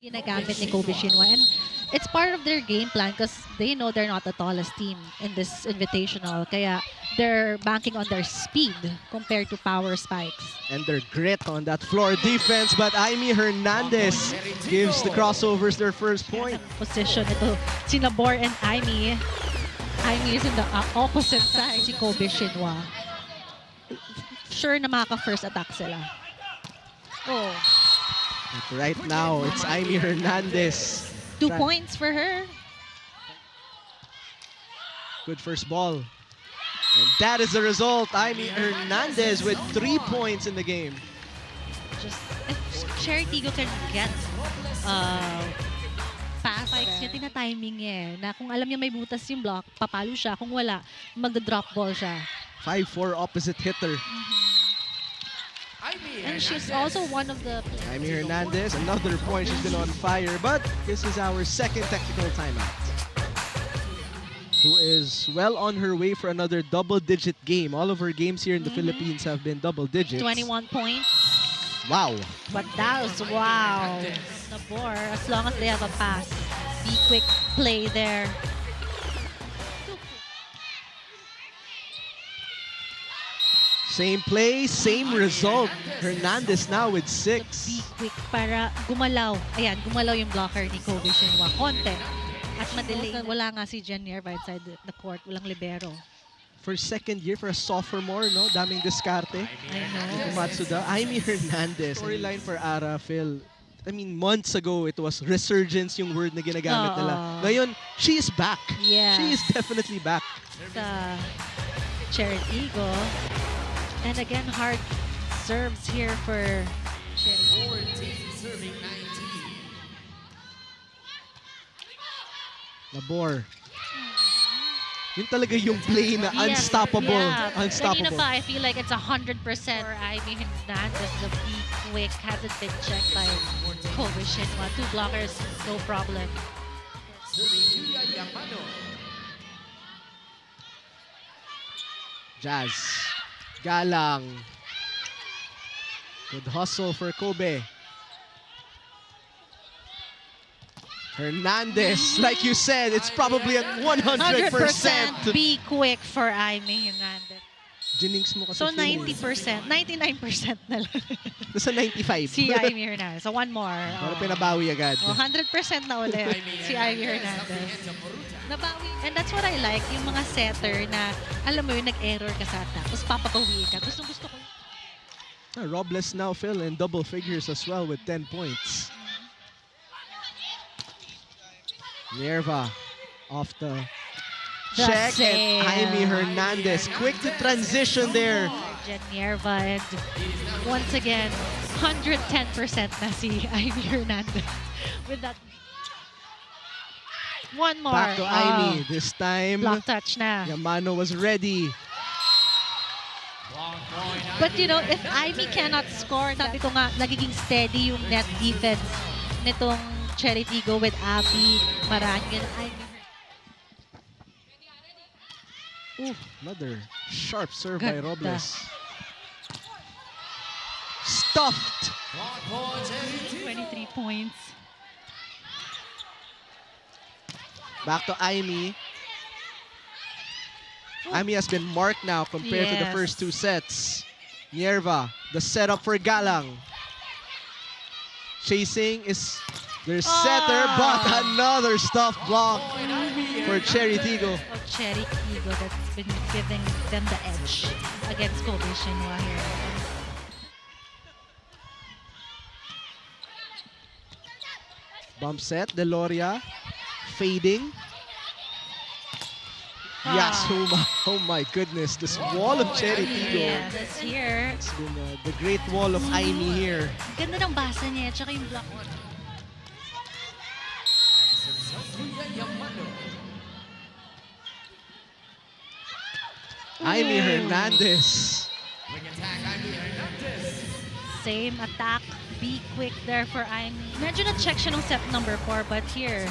ginagamit ni Kobe Shinwa. And it's part of their game plan because they know they're not the tallest team in this invitational. Kaya they're banking on their speed compared to power spikes. And their grit on that floor defense. But Aimee Hernandez gives the crossovers their first point. Position ito, si Nabor and Aimee. Aimee is in the opposite side, si Kobe Shinwa. Sure na makaka-first attack sila. Oh. But right now, it's Aimee Hernandez. 2 points for her. Good first ball. And that is the result. Aimee Hernandez with 3 points in the game. Just if Cherry Tigo can get pass spikes niya, tina-timing niya eh. Na kung alam niya may butas yung block, papalo siya. Kung wala, mag-drop ball siya. 5'4" opposite hitter. And she's also one of the... Aimee Hernandez, another point. She's been on fire. But this is our second technical timeout. Who is well on her way for another double-digit game. All of her games here in the Philippines have been double digits. 21 points. Wow. But that was wow. Nabor, as long as they have a pass. Be quick play there. Same play, same result. Hernandez now with 6. Be quick para gumalaw. Ayan, gumalaw yung blocker ni Kobe Shinwa. Konti. At madelay. Wala nga si Jen Nierva inside the court. Walang libero. For second year, for a sophomore, no? Daming diskarte. I know. Matsuda. Aimee Hernandez. Storyline for Ara, Phil. I mean, months ago, it was resurgence yung word na ginagamit nila. Ngayon, she is back. Yes. She is definitely back. Sa Cherry Tigo. And again, hard serves here for Cherry. Nabor. Yun talaga yung play na unstoppable. Yeah. Unstoppable. Kanina pa, I feel like it's 100% for Aimee Hernandez. The be quick hasn't been checked by Kobe Shinwa. 2 blockers, no problem. Jazz. Galang. Good hustle for Kobe. Hernandez, like you said, it's probably at 100%. Be quick for Aimee Hernandez. Jinx mo kasi. So 90%, 99% na lang. Nasa 95. Si Aimee Hernandez. So one more. Para pinabawi agad. 100% na ulit si Aimee Hernandez. Nabawi. And that's what I like, yung mga setter na, alam mo yun, nag-error ka sa attack, tapos papabawi ka. Gusto ko. Robles now, Phil, in double figures as well with 10 points. Nierva off the check, and Aimee Hernandez quick to transition there. Jen Nierva, and once again, 110% na si Aimee Hernandez with that. One more. Back to Aimee. This time, block touch na. Yamano was ready. But you know, if Aimee cannot score, sabi ko nga, nagiging steady yung net defense nitong Cherry Tigo with Abby, Marangin, Aimee. Ooh, another sharp serve by Robles. Stuffed. 23 points. Back to Aimee. Aimee has been marked now compared to the first 2 sets. Nierva, the setup for Galang. Chasing is their setter, but another stuffed block for Cherry Tigo. Cherry Tigo that's been giving them the edge against Kobe Shinwa here. Bump set, Deloria fading. Yasuma, oh my goodness, this wall of Cherry Tigo. Yeah, that's here. It's been the great wall of Aimee here. Ganda ng basa niya, tsaka yung block. Aimee Hernandez. Same attack. Be quick there for Aimee. Medyo na-check siya nung set number 4, but here,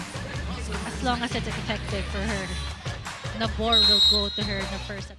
as long as it's effective for her, Nabor will go to her in the first attack.